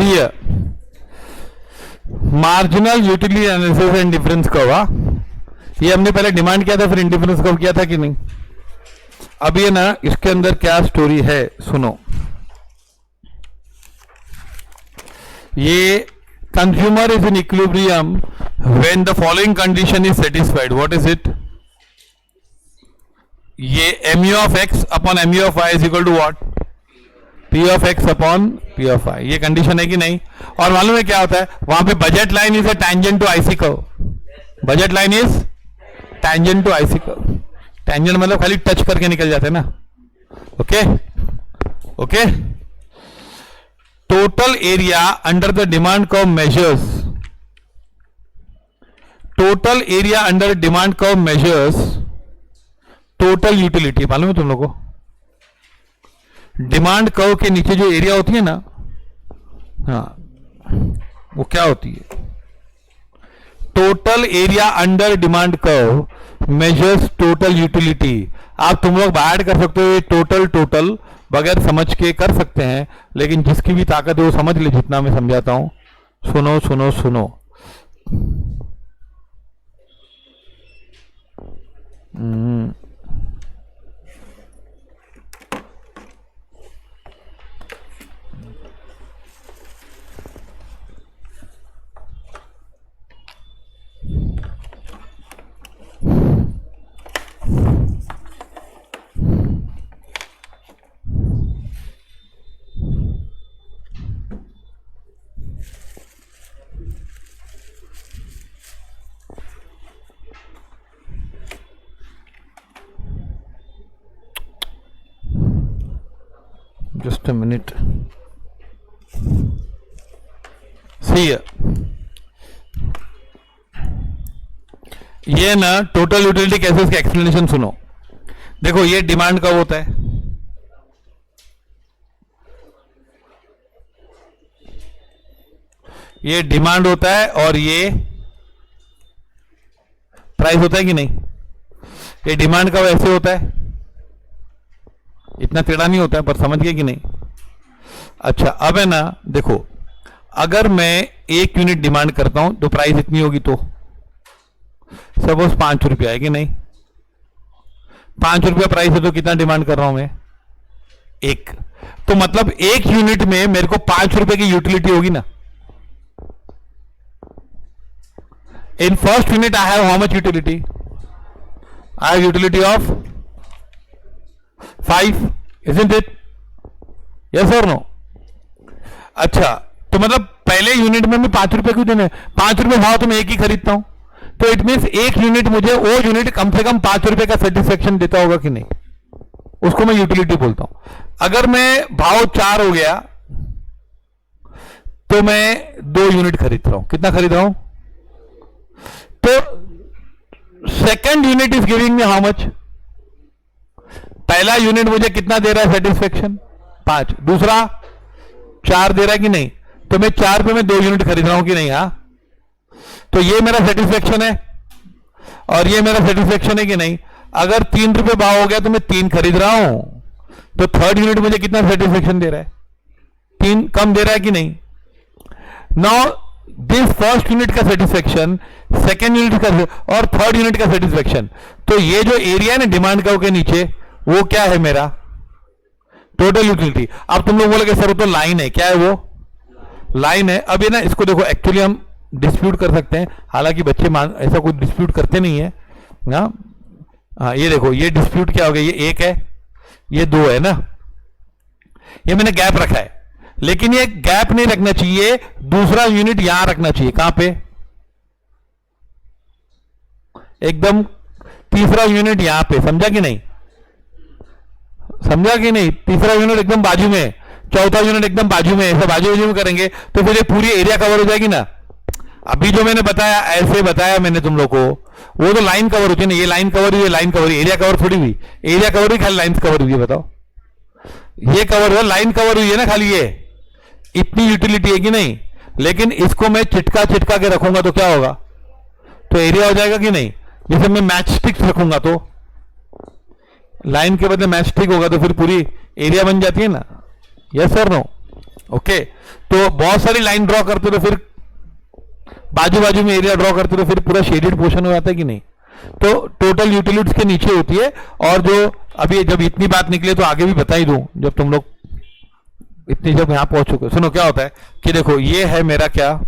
C marginal utility analysis and difference curve. ये हमने पहले डिमांड किया था, फिर इंडिफरेंस कर्व किया था कि नहीं। अब ये ना इसके अंदर क्या स्टोरी है सुनो। ये consumer is in equilibrium when the following condition is satisfied. What is it? ये mu of x upon mu of y is equal to what? p of x upon p of y। ये condition है कि नहीं? और मालूम है क्या होता है वहां पे? Budget line is a tangent to IC curve. Budget line is tangent to IC curve. Tangent मतलब खाली टच करके निकल जाते हैं ना। Okay okay. Total area under the demand curve measures, total area under demand curve measures total utility. मालूम है तुम लोगों को? डिमांड कर्व के नीचे जो एरिया होती है ना, हाँ, वो क्या होती है? Total area under demand curve measures total utility. आप तुम लोग ऐड कर सकते हो ये टोटल टोटल बगैर समझ के कर सकते हैं, लेकिन जिसकी भी ताकत है वो समझ ले जितना मैं समझाता हूं। सुनो सुनो सुनो। Just a minute. See, ये ना टोटल यूटिलिटी कैसे, इसका एक्सप्लेनेशन सुनो। देखो ये डिमांड कब होता है? ये डिमांड होता है और ये प्राइस होता है कि नहीं? ये डिमांड कब ऐसे होता है? इतना टेढ़ा नहीं होता है, पर समझ गए कि नहीं? अच्छा अब है ना, देखो अगर मैं 1 यूनिट डिमांड करता हूं तो प्राइस इतनी होगी, तो सपोज 5 रुपया है कि नहीं? 5 रुपया प्राइस है तो कितना डिमांड कर रहा हूं मैं? 1। तो मतलब 1 यूनिट में मेरे को 5 रुपए की यूटिलिटी होगी ना। In first unit I have how much utility? I have utility of 5, isn't it? Yes or no? अच्छा तो मतलब पहले यूनिट में मैं 5 रुपए क्यों देने? 5 रुपए भाव तो मैं 1 ही खरीदता हूं, तो इट मीन्स 1 यूनिट मुझे वो यूनिट कम से कम 5 रुपए का सेटिस्फेक्शन देता होगा कि नहीं? उसको मैं यूटिलिटी बोलता हूं। अगर मैं भाव 4 हो गया तो मैं 2 यूनिट खरीद रहा हूं। कितना खरीद रहा हूं? तो second unit is giving me how much? पहला यूनिट मुझे कितना दे रहा है सेटिस्फेक्शन? 5। दूसरा 4 दे रहा है कि नहीं? तो मैं 4 पे मैं 2 यूनिट खरीद रहा हूं कि नहीं? हाँ, तो ये मेरा सेटिस्फेक्शन है और ये मेरा सेटिस्फेक्शन है कि नहीं? अगर 3 रुपए भाव हो गया तो मैं 3 खरीद रहा हूं, तो थर्ड यूनिट मुझे कितना सेटिस्फेक्शन दे रहा है? 3 कम दे रहा है कि नहीं? नाउ दिस फर्स्ट यूनिट का सेटिस्फेक्शन, सेकेंड यूनिट का और थर्ड यूनिट का सेटिस्फेक्शन, तो ये जो एरिया है ना डिमांड कर्व के नीचे, वो क्या है मेरा? Total utility. अब तुम लोग बोलोगे सर तो लाइन है, क्या है वो? लाइन है। अब ये ना इसको देखो, एक्चुअली हम डिस्प्यूट कर सकते हैं, हालांकि बच्चे ऐसा कोई डिस्प्यूट करते नहीं है ना। हाँ ये देखो, ये डिस्प्यूट क्या हो गया? ये 1 है, ये 2 है ना, ये मैंने गैप रखा है, लेकिन ये गैप नहीं रखना चाहिए, दूसरा यूनिट यहां रखना चाहिए। कहां पे? एकदम तीसरा यूनिट यहां पे, समझा कि नहीं? समझा कि नहीं? तीसरा यूनिट एकदम बाजू में, चौथा यूनिट एकदम बाजू में, ऐसा बाजू बाजू में करेंगे तो फिर ये पूरी एरिया कवर हो जाएगी ना। अभी जो मैंने बताया, ऐसे बताया मैंने तुम लोग को, वो तो लाइन कवर होती है ना। ये लाइन कवर हुई, लाइन कवर हुई, एरिया कवर थोड़ी हुई। एरिया कवर हुई, खाली लाइन कवर हुई है। बताओ, ये कवर हुआ, लाइन कवर हुई है ना खाली। ये इतनी यूटिलिटी है कि नहीं? लेकिन इसको मैं चिटका चिटका के रखूंगा तो क्या होगा? तो एरिया हो जाएगा कि नहीं? जैसे मैं मैच स्टिक्स रखूंगा तो लाइन के बदले मैच स्टिक होगा, तो फिर पूरी एरिया बन जाती है ना। यस और नो? ओके, तो बहुत सारी लाइन ड्रॉ करते तो फिर बाजू बाजू में एरिया ड्रॉ करते तो फिर पूरा शेडेड पोर्शन हो जाता है कि नहीं। तो टोटल यूटिलिटीज के नीचे होती है। और जो अभी जब इतनी बात निकले तो आगे भी बता ही दूं, जब तुम लोग इतनी जब यहां पहुंच चुके। सुनो क्या होता है कि देखो ये है मेरा क्या,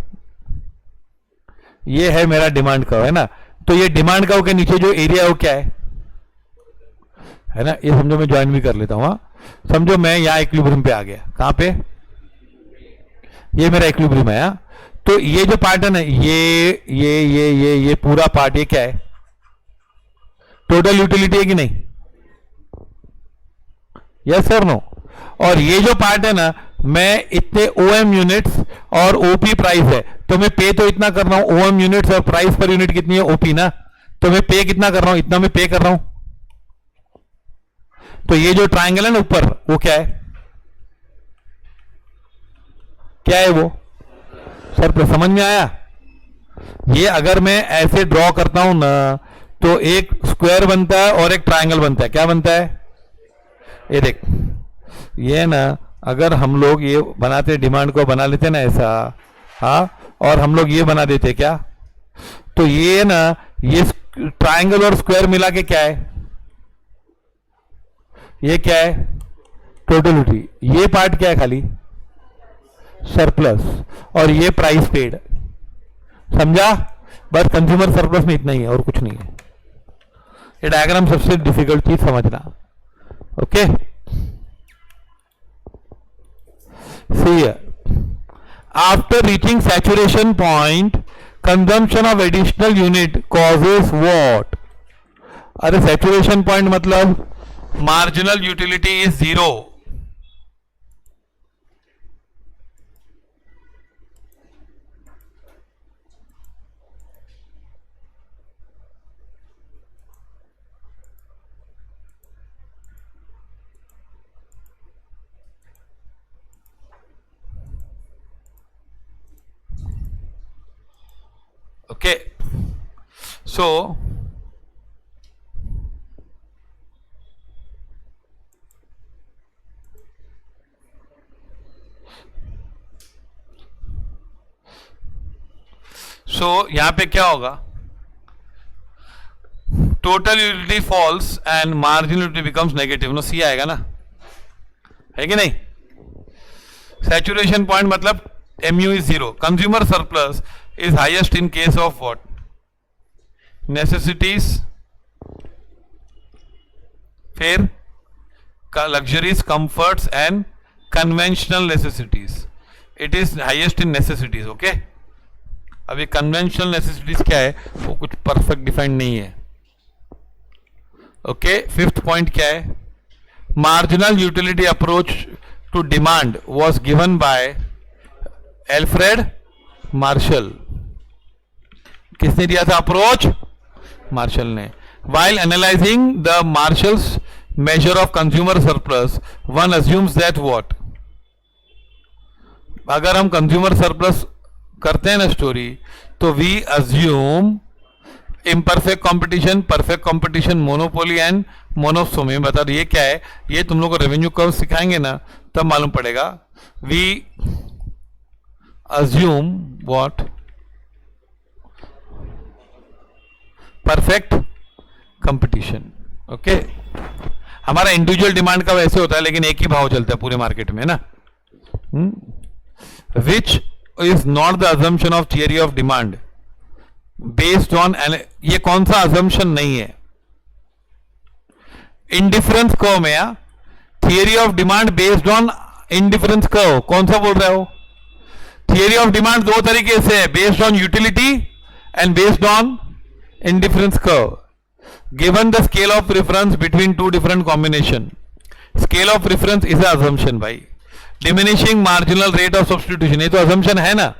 ये है मेरा डिमांड कर्व है ना। तो ये डिमांड कर्व के नीचे जो एरिया है वो क्या है ना। ये समझो मैं ज्वाइन भी कर लेता हूं। समझो मैं यहां इक्विलिब्रियम पे आ गया, कहां पे, ये मेरा इक्विलिब्रियम है। तो ये जो पार्ट है ना, ये पूरा पार्ट ये क्या है, टोटल यूटिलिटी है कि नहीं, यस सर नो। और ये जो पार्ट है ना, मैं इतने ओएम यूनिट्स और ओपी प्राइस है, तो मैं पे तो इतना कर रहा हूं, ओएम यूनिट्स और प्राइस पर यूनिट कितनी है, ओपी ना। तो मैं पे कितना कर रहा हूं, इतना मैं पे कर रहा हूं। तो ये जो ट्रायंगल है ना ऊपर, वो क्या है, क्या है वो सर, तो समझ में आया। ये अगर मैं ऐसे ड्रॉ करता हूं ना, तो एक स्क्वायर बनता है और एक ट्रायंगल बनता है। क्या बनता है, ये देख, ये ना अगर हम लोग ये बनाते, डिमांड को बना लेते ना ऐसा, हाँ, और हम लोग ये बना देते क्या, तो ये ना, ये ट्रायंगल और स्क्वायर मिला के क्या है, ये क्या है, टोटलिटी। ये पार्ट क्या है, खाली सरप्लस, और ये प्राइस पेड। समझा, बस कंज्यूमर सरप्लस में इतना ही है और कुछ नहीं है। ये डायग्राम सबसे डिफिकल्ट चीज समझना। Okay, see after reaching saturation point consumption of additional unit causes what. अरे सैचुरेशन पॉइंट मतलब marginal utility is 0। Okay, so यहां पे क्या होगा, total utility falls and marginal utility becomes negative. No, C आएगा ना, है कि नहीं। सैचुरेशन पॉइंट मतलब MU is 0. Consumer surplus is highest in case of what? Necessities, फिर luxuries, comforts and conventional necessities. It is highest in necessities. Okay? अभी conventional necessities क्या है, वो कुछ perfect defined नहीं है। Okay? Fifth point क्या है, marginal utility approach to demand was given by Alfred Marshall. किसने दिया था अप्रोच, मार्शल ने। While analysing the Marshall's measure of consumer surplus one assumes that what. अगर हम कंज्यूमर सरप्लस करते हैं ना स्टोरी, तो we assume imperfect competition, perfect competition, monopoly and monopsony. बता दो ये क्या है, ये तुम लोग को रेवेन्यू कर्व सिखाएंगे ना तब मालूम पड़ेगा। We assume what, perfect competition. Okay, हमारा इंडिविजुअल डिमांड का वैसे होता है, लेकिन एक ही भाव चलता है पूरे मार्केट में ना। Which is not the assumption of theory of demand based on, ये कौन सा अजम्पशन नहीं है, इंडिफरेंस कर्व में। या theory of demand based on indifference curve, कौन सा बोल रहे हो। थियरी ऑफ डिमांड दो तरीके से है, based on utility and based on indifference curve. Given the scale of preference between two different combination, scale of preference is assumption भाई। Diminishing marginal rate of substitution, ये तो अजम्पशन है ना।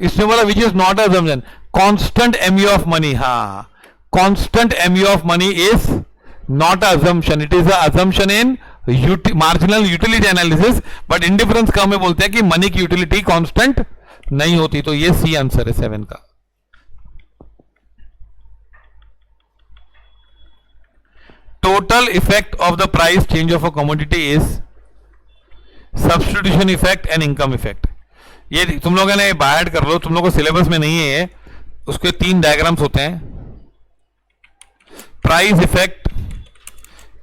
इसमें बोला which is not assumption, constant MU of money. हाँ, constant MU of money is not assumption, it is assumption in marginal utility analysis. But indifference का में बोलते हैं कि मनी की यूटिलिटी कांस्टेंट नहीं होती। तो ये सी आंसर है 7 का। Total effect of the price change of a commodity is substitution effect and income effect. ये तुम लोगों ने बाय ऐड कर लो, तुम लोगों को सिलेबस में नहीं है ये, उसके 3 डायग्राम्स होते हैं। Price effect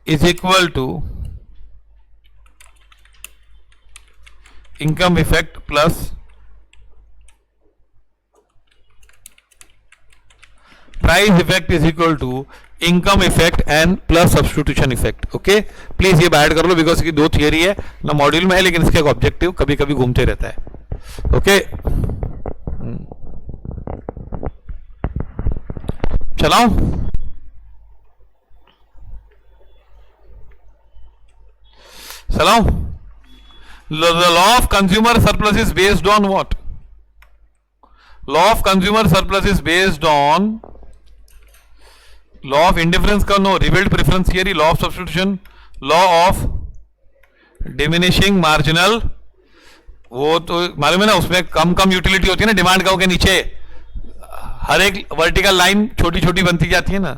is equal to income effect plus price effect is equal to income effect and plus substitution effect. Okay, please ये ऐड कर लो, बिकॉज इसकी 2 थियरी है ना, मॉड्यूल में है, लेकिन इसका एक ऑब्जेक्टिव कभी कभी घूमते रहता है। ओके, चलाओ। चलाओ। The law of consumer surplus is based on what? Law of consumer surplus is based on law of indifference का no, revealed preference theory, law of substitution, law of diminishing marginal। वो तो मालूम है ना, उसमें कम कम utility होती है ना, डिमांड कर्व के नीचे हर एक वर्टिकल लाइन छोटी छोटी बनती जाती है ना,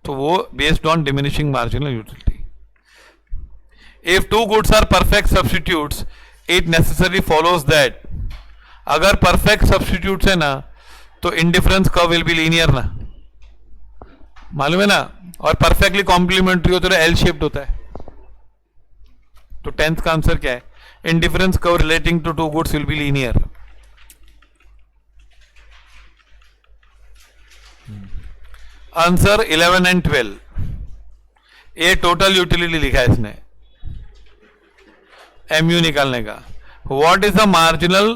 तो वो based on diminishing marginal utility. If two goods are perfect substitutes it necessary follows that, अगर परफेक्ट सब्स्टिट्यूट्स है ना तो indifference curve will be linear ना, मालूम है ना, और परफेक्टली कॉम्प्लीमेंट्री होता है, एल शेप्ड होता है। तो 10th का आंसर क्या है? Indifference curve relating to 2 goods will be linear. Answer 11 and 12, ये टोटल यूटिलिटी लिखा है इसने, एमयू निकालने का। What is the marginal,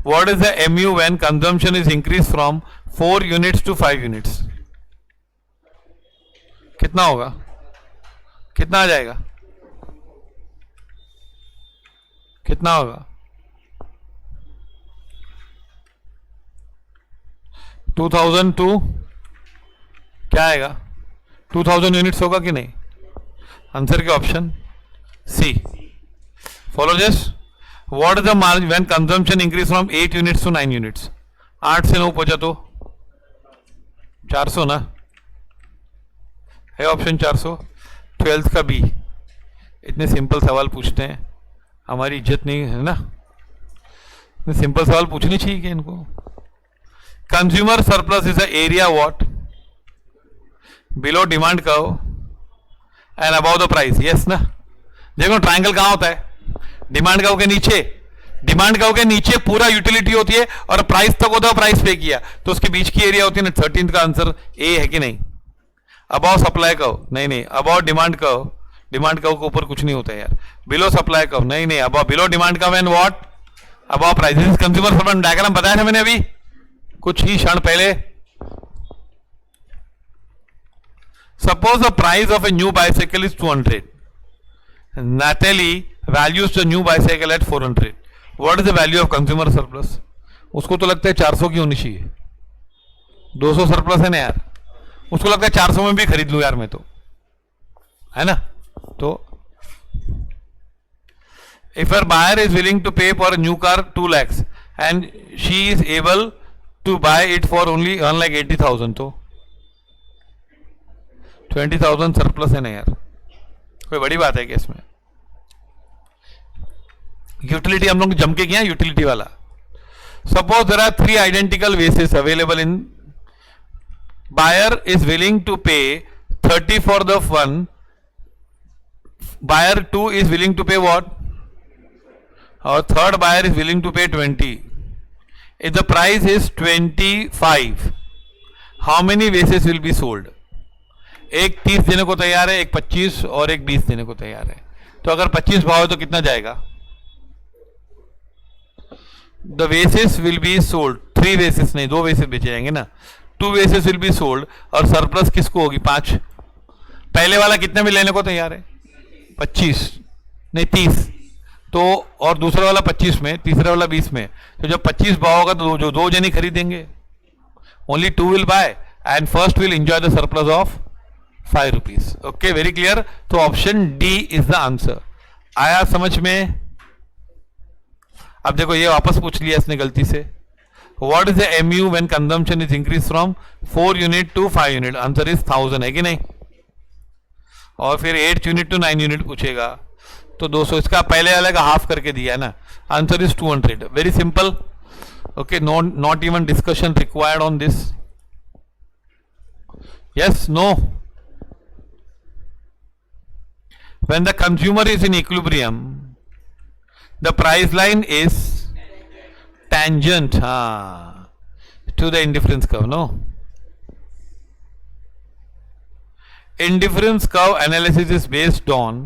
what is the MU when consumption is increase from 4 units to 5 units? कितना होगा, कितना आ जाएगा, कितना होगा? 2000 टू क्या आएगा, 2000 यूनिट्स होगा कि नहीं? आंसर के option C. Follow this. What is the margin when consumption increase from 8 units to 9 units? 8 से 9 पहुंचा तो 400 ना है, ऑप्शन 400। 12th का बी। इतने सिंपल सवाल पूछते हैं, हमारी इज्जत नहीं है ना, इतने सिंपल सवाल पूछने चाहिए कि इनको। Consumer surplus is the area what below demand curve and about the price. Yes ना, देखो ट्रायंगल कहां होता है? डिमांड कर्व के नीचे। डिमांड कर्व के नीचे पूरा यूटिलिटी होती है और प्राइस तक होता है, प्राइस पे किया तो उसके बीच की एरिया होती है ना। 13th का आंसर ए है कि नहीं? अबाउ सप्लाई कर्व नहीं, नहीं above demand curve, demand curve के ऊपर कुछ नहीं होता है यार। बिलो सप्लाई कर्व नहीं, नहीं above below demand curve and what about price. Consumer surplus diagram बताया था मैंने अभी कुछ ही क्षण पहले। Suppose the price of a new bicycle is 200, Natalie values the new bicycle at 400. What is the value of consumer surplus? उसको तो लगता है 400 की होनी चाहिए, 200 सरप्लस है ना यार, उसको लगता है 400 में भी खरीद लूं यार मैं तो, है ना। तो if a buyer is willing to pay for a new car 2 lakhs and she is able to buy it for only 1,80,000, तो 20,000 सरप्लस है ना यार, कोई बड़ी बात है क्या इसमें? यूटिलिटी हम लोग जम के किया यूटिलिटी वाला। Suppose there are 3 identical vases available in, buyer is willing to pay 30 for the one, buyer 2 is willing to pay what, और third buyer is willing to pay 20। If the price is 25, how many vases will be sold? एक 30 देने को तैयार है, एक 25 और एक 20 देने को तैयार है। तो अगर 25 भाव है तो कितना जाएगा? द वेसेस विल बी सोल्ड, 3 वेसेस नहीं 2 वेसेस बेचे जाएंगे ना, 2 वेसेस विल बी सोल्ड, और सरप्लस किसको होगी? 5। पहले वाला कितने में लेने को तैयार है? 25 नहीं 30, तो और दूसरा वाला 25 में, तीसरा वाला 20 में। तो जब 25 भाव होगा तो जो 2 जने खरीदेंगे, only 2 will buy and first will enjoy the surplus of 5 rupees. Okay, very clear. तो option D is the answer. आया समझ में? अब देखो ये वापस पूछ लिया इसने गलती से। What is the MU when consumption is increase from 4 unit to 5 unit? Answer is 1000 है कि नहीं? और फिर 8 यूनिट टू 9 यूनिट पूछेगा तो 200, इसका पहले वाले का हाफ करके दिया है ना, answer is 200. Very simple. Okay, not even discussion required on this. Yes, no. When the consumer is in equilibrium, the price line is tangent to the indifference curve. No, indifference curve analysis is based on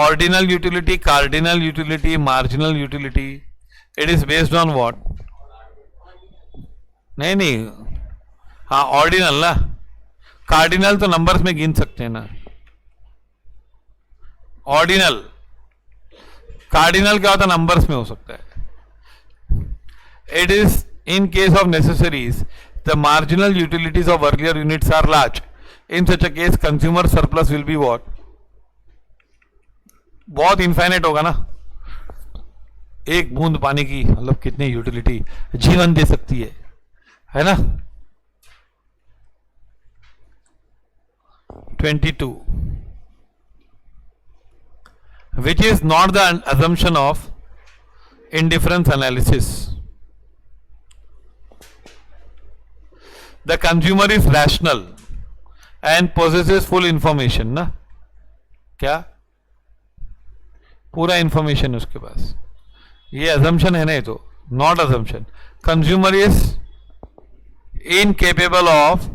ordinal utility, cardinal utility, marginal utility. It is based on what? नहीं, हाँ, ordinal ना. Cardinal तो numbers में गिन सकते हैं ना. Ordinal, cardinal क्या होता है? नंबर्स में हो सकता है. It is in case of necessaries the marginal utilities of earlier units are large. In such a case consumer surplus will be what? बहुत इनफाइनाइट होगा ना. एक बूंद पानी की मतलब कितनी यूटिलिटी जीवन दे सकती है ना. 22. Which is not the assumption of indifference analysis. The consumer is rational and possesses full information. ना क्या? पूरा इंफॉर्मेशन उसके पास. ये assumption है नहीं, तो not assumption. Consumer is incapable of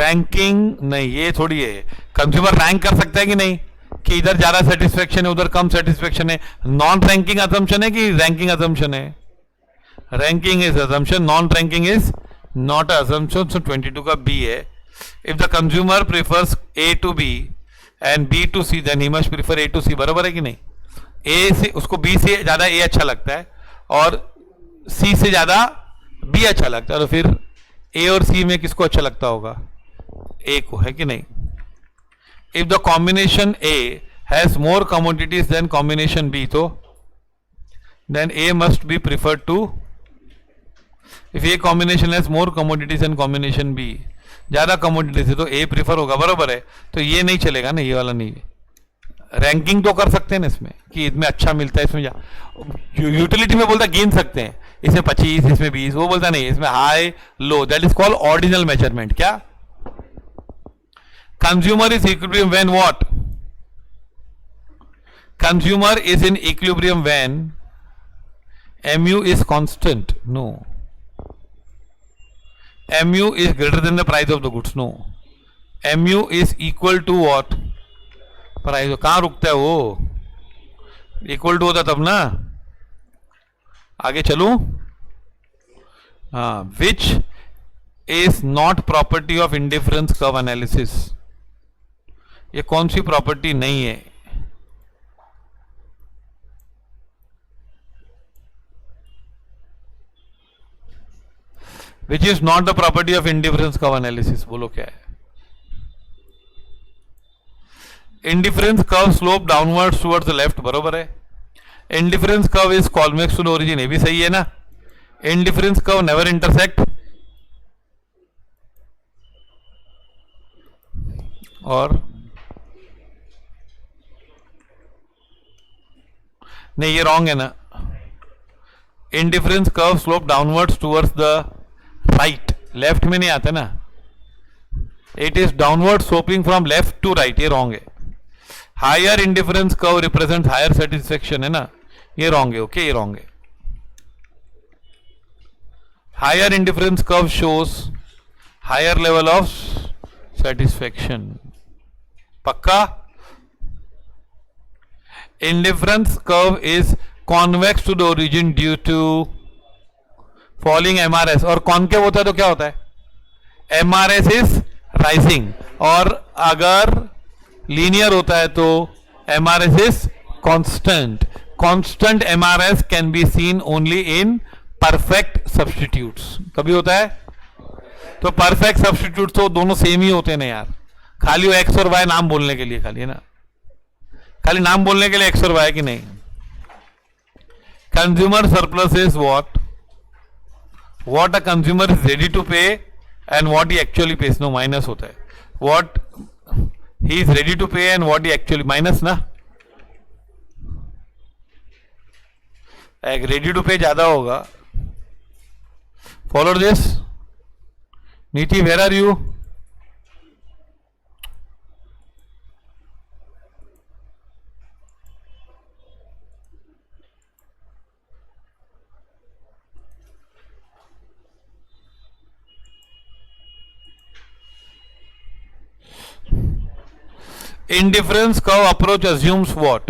ranking. नहीं, ये थोड़ी है. कंज्यूमर रैंक कर सकता है कि नहीं, कि इधर ज्यादा सेटिस्फेक्शन है उधर कम सेटिस्फेक्शन है. नॉन रैंकिंग असम्पशन है कि रैंकिंग असम्पशन है? Ranking is assumption, non ranking is not assumption. So 22 का बी है. If the consumer prefers A to B and B to C then he must prefer A to C. बराबर है कि नहीं? ए से उसको बी से ज्यादा ए अच्छा लगता है और सी से ज्यादा बी अच्छा लगता है, तो फिर ए और सी में किसको अच्छा लगता होगा? ए को, है कि नहीं? If the combination A has more commodities than combination B, तो then A must be preferred to. If A combination has more commodities than combination B, ज्यादा commodities है तो A प्रीफर होगा. बराबर है. तो ये नहीं चलेगा ना, ये वाला नहीं. रैंकिंग तो कर सकते हैं ना इसमें, कि इसमें अच्छा मिलता है, इसमें यूटिलिटी में बोलता गिन सकते हैं, इसमें 25, इसमें 20. वो बोलता नहीं, इसमें high low. That is called ordinal measurement. क्या? Consumer is equilibrium when what? Consumer is in equilibrium when mu is constant. No. Mu is greater than the price of the goods. No. Mu is equal to what? Price. कहाँ रुकता है वो? Equal to होता तब ना. आगे चलूं? हाँ. Which is not property of indifference curve analysis. ये कौन सी प्रॉपर्टी नहीं है? Which is not the property of indifference curve analysis. बोलो क्या है? Indifference curve slope downwards towards the left. बरोबर है. Indifference curve is convex to the origin. ये भी सही है ना. Indifference curve never intersect. और नहीं, ये रॉन्ग है ना. Indifference curve slope downwards towards the right. Left में नहीं आते ना. It is downward sloping from left to right. ये रॉन्ग है. Higher indifference curve represent higher satisfaction है ना. ये रॉन्ग है. ओके, ये रॉन्ग है. Higher indifference curve shows higher level of satisfaction. पक्का? Indifference curve is convex to the origin due to falling MRS. और कॉन्केव होता है तो क्या होता है? MRS is rising. और अगर लीनियर होता है तो MRS is constant. Constant MRS can be seen only in perfect substitutes. कभी होता है? तो perfect substitutes तो दोनों सेम ही होते हैं ना यार. खाली वो x और y नाम बोलने के लिए खाली है ना. खाली नाम बोलने के लिए एक्स और वाई की नहीं. Consumer surplus is what a consumer is ready to pay and what he actually pays. No, minus होता है. What he is ready to pay and what he actually, minus ना. एक रेडी टू पे ज्यादा होगा. Follow this. Neeti, where are you? Indifference curve approach assumes what?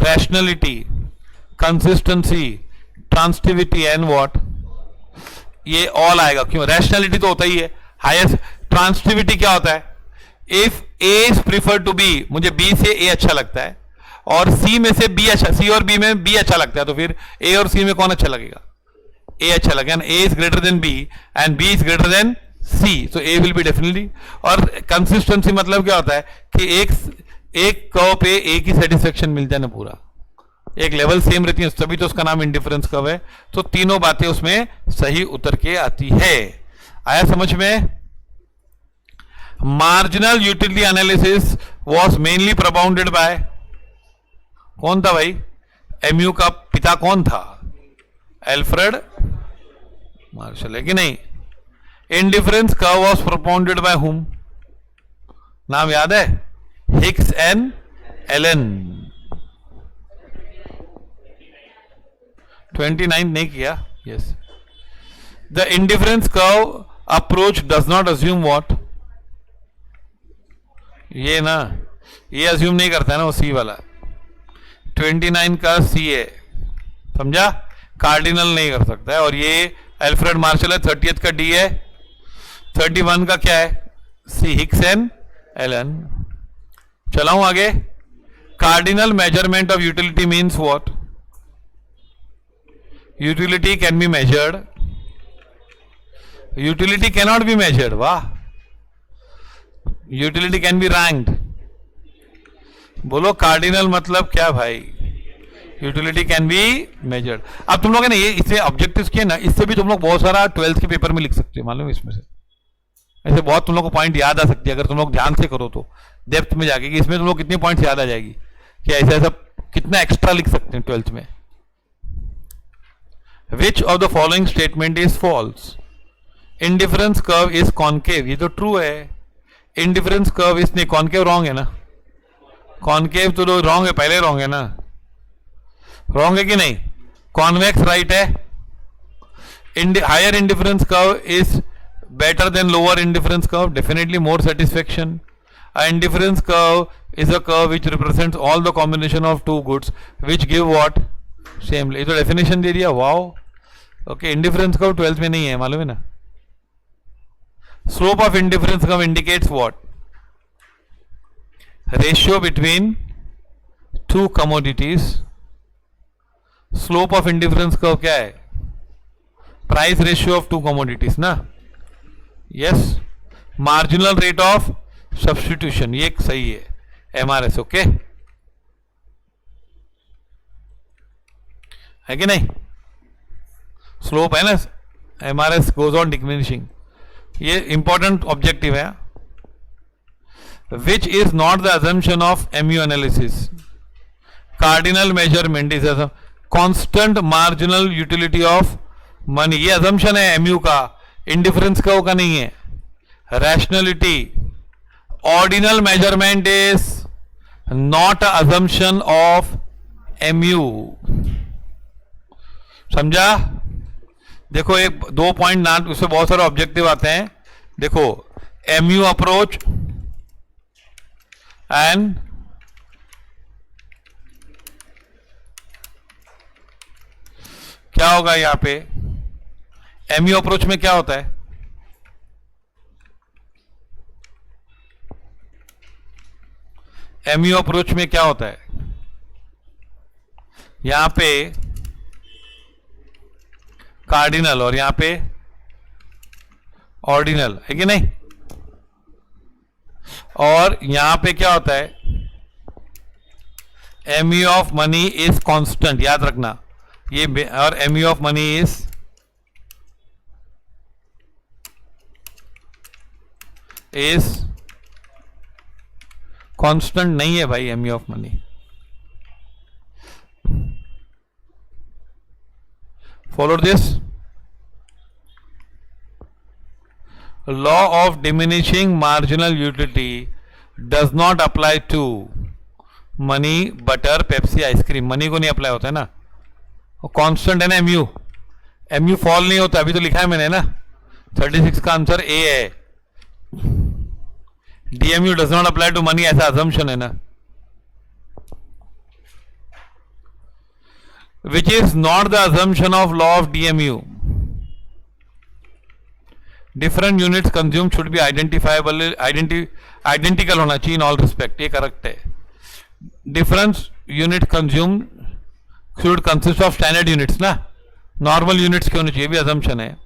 Rationality, consistency, transitivity and what? ये all आएगा. क्यों? Rationality तो होता ही है. Highest transitivity क्या होता है? If A is preferred to B, मुझे B से A अच्छा लगता है और C में से B अच्छा, C और B में B अच्छा लगता है, तो फिर A और C में कौन अच्छा लगेगा? A अच्छा लगेगा. A is greater than B and B is greater than C, so A will be definitely. और कंसिस्टेंसी मतलब क्या होता है कि एक कर्व पे A की सेटिस्फेक्शन मिल जाए ना, पूरा एक लेवल सेम रहती है, तभी तो उसका नाम इंडिफरेंस कर्व है. तो तीनों बातें उसमें सही उतर के आती है. आया समझ में? Marginal utility analysis was mainly propounded by, कौन था भाई? एमयू का पिता कौन था? एल्फ्रेड मार्शल, है कि नहीं? Indifference curve was propounded by whom? नाम याद है? Hicks and Elon. 29 नहीं किया? Yes. The indifference curve approach does not assume what? ये ना, ये अज्यूम नहीं करता है ना वो सी वाला. 29 का सी है, समझा? कार्डिनल नहीं कर सकता है. और ये एल्फ्रेड मार्शल है. 30th का डी है. 31 का क्या है? C, Hicks and Allen. चलाऊं आगे. Cardinal measurement of utility means what? Utility can be measured, utility cannot be measured. वाह. Utility can be ranked. बोलो कार्डिनल मतलब क्या भाई? Utility can be measured. अब तुम लोग है ना, ये इससे ऑब्जेक्टिव्स किए ना, इससे भी तुम लोग बहुत सारा 12th के पेपर में लिख सकते हो, मालूम है? इसमें से ऐसे बहुत तुम लोग को पॉइंट याद आ सकती है अगर तुम लोग ध्यान से करो तो, डेप्थ में जाके, कि इसमें तुम लोग कितने पॉइंट्स याद आ जाएगी कि ऐसा ऐसा कितना एक्स्ट्रा लिख सकते हैं 12th में. Which of the following statement is false? Indifference curve is concave. ये तो ट्रू है. इंडिफरेंस कर्व इसने कॉनकेव रॉन्ग है ना? कॉनकेव तो रॉन्ग है, पहले रॉन्ग है ना? रॉन्ग है कि नहीं? कॉन्वेक्स राइट है. Higher indifference curve is better than lower indifference curve, definitely more satisfaction. A indifference curve is a curve which represents all the combination of two goods which give what? Same. ये तो definition दे दिया. wow. okay, indifference curve 12th में नहीं है, मालूम है ना? slope of indifference curve indicates what? ratio between two commodities. slope of indifference curve क्या है? price ratio of two commodities ना? Yes. Marginal rate of substitution, ये सही है. एमआरएस. ओके है कि नहीं? स्लोप है ना, एमआरएस गोज ऑन डिक्रीजिंग. ये इंपॉर्टेंट ऑब्जेक्टिव है. Which is not the assumption of MU analysis? Cardinal measurement is constant marginal utility of money. ये अजम्पशन है एमयू का, इंडिफरेंस का होगा नहीं है. Rationality, ordinal measurement is not assumption of MU. समझा? देखो एक 2.9 उससे बहुत सारे ऑब्जेक्टिव आते हैं. देखो एमयू अप्रोच एंड क्या होगा यहां पे? एमयू अप्रोच में क्या होता है? एमयू अप्रोच में क्या होता है? यहां पे कार्डिनल और यहां पे ऑर्डिनल, है कि नहीं? और यहां पे क्या होता है? MU of money is constant, याद रखना ये. और MU of money is constant नहीं है भाई. MU of money follow this law of diminishing marginal utility does not apply to money, butter, Pepsi, ice cream. Money को नहीं अप्लाई होता है ना, और कांस्टेंट है ना एमयू. एमयू फॉल नहीं होता, अभी तो लिखा है मैंने ना. 36 का आंसर ए है. DMU does not apply to money, ऐसा अजम्पशन है ना. Which is not the assumption of law of DMU. Different units consume should be identifiable, identical होना चाहिए इन ऑल रिस्पेक्ट. ये करेक्ट है. Difference unit consume should consist of standard units ना, normal units के होने चाहिए, भी अजम्पशन है.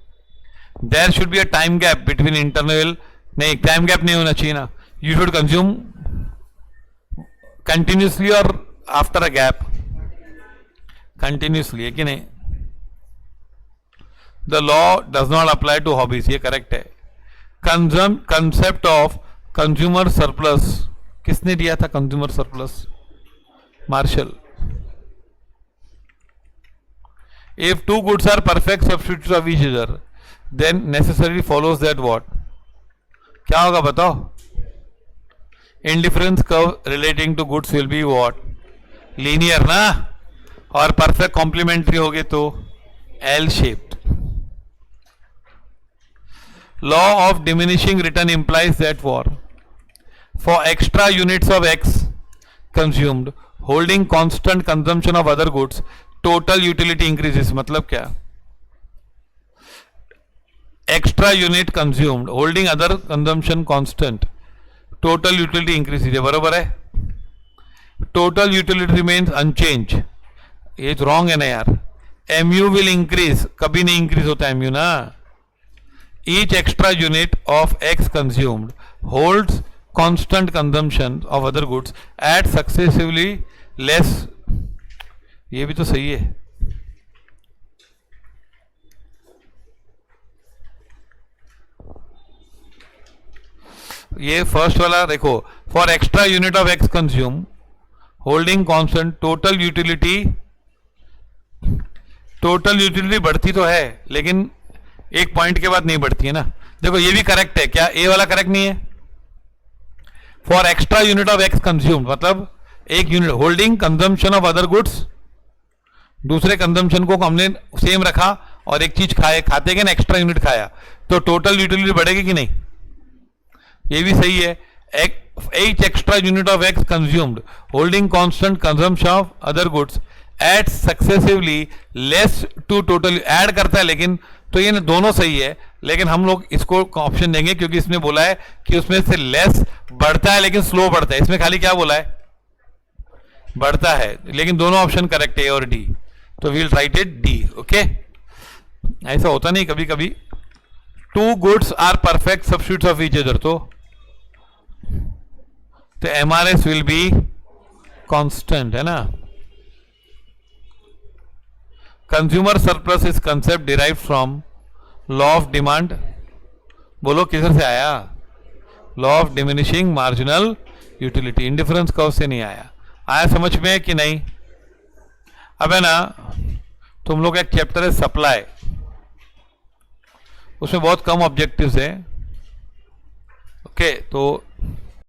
There should be a time gap between interval, नहीं टाइम गैप नहीं होना चाहिए ना. यू शुड कंज्यूम कंटिन्यूसली और आफ्टर अ गैप. कंटिन्यूसली है कि नहीं. The law does not apply to hobbies, ये करेक्ट है. कंसेप्ट ऑफ कंज्यूमर सरप्लस किसने दिया था? Consumer surplus Marshall. If two goods are perfect substitutes of each other then necessary follows that what. क्या होगा बताओ? Indifference curve relating to goods will be what? Linear ना, और perfect complementary हो गए तो L shaped. Law of diminishing return implies that for extra units of X consumed, holding constant consumption of other goods, total utility increases. मतलब क्या? Extra unit consumed, holding other consumption constant, total utility increases. बराबर है. Total utility remains unchanged. ये wrong है ना यार. MU will increase, कभी नहीं increase होता MU ना. Each extra unit of X consumed holds constant consumption of other goods at successively less. ये भी तो सही है. ये फर्स्ट वाला देखो, for extra unit of x consume holding constant total utility. Total utility बढ़ती तो है लेकिन एक पॉइंट के बाद नहीं बढ़ती है ना. देखो ये भी करेक्ट है. क्या ए वाला करेक्ट नहीं है? For extra unit of x consume मतलब एक unit holding consumption of other goods, दूसरे कंजम्पशन को हमने सेम रखा और एक चीज खाते गए ना, एक्स्ट्रा यूनिट खाया तो टोटल यूटिलिटी बढ़ेगी कि नहीं? ये भी सही है. each extra unit of x consumed holding constant consumption of other goods at successively less to total. Add करता है लेकिन, तो ये दोनों सही है लेकिन हम लोग इसको ऑप्शन देंगे क्योंकि इसमें बोला है कि उसमें से लेस बढ़ता है लेकिन स्लो बढ़ता है. इसमें खाली क्या बोला है? बढ़ता है. लेकिन दोनों ऑप्शन करेक्ट है, ए और डी. तो we'll write it D. Okay, ऐसा होता नहीं कभी कभी. Two goods are perfect substitutes of each other, तो एमआरएस विल बी कांस्टेंट है ना. Consumer surplus is concept derive from law of demand. बोलो किधर से आया? Law of diminishing marginal utility. Indifference curve से नहीं आया. आया समझ में कि नहीं? अब है ना, तुम लोग एक चैप्टर है सप्लाई, उसमें बहुत कम ऑब्जेक्टिव्स है. ओके, तो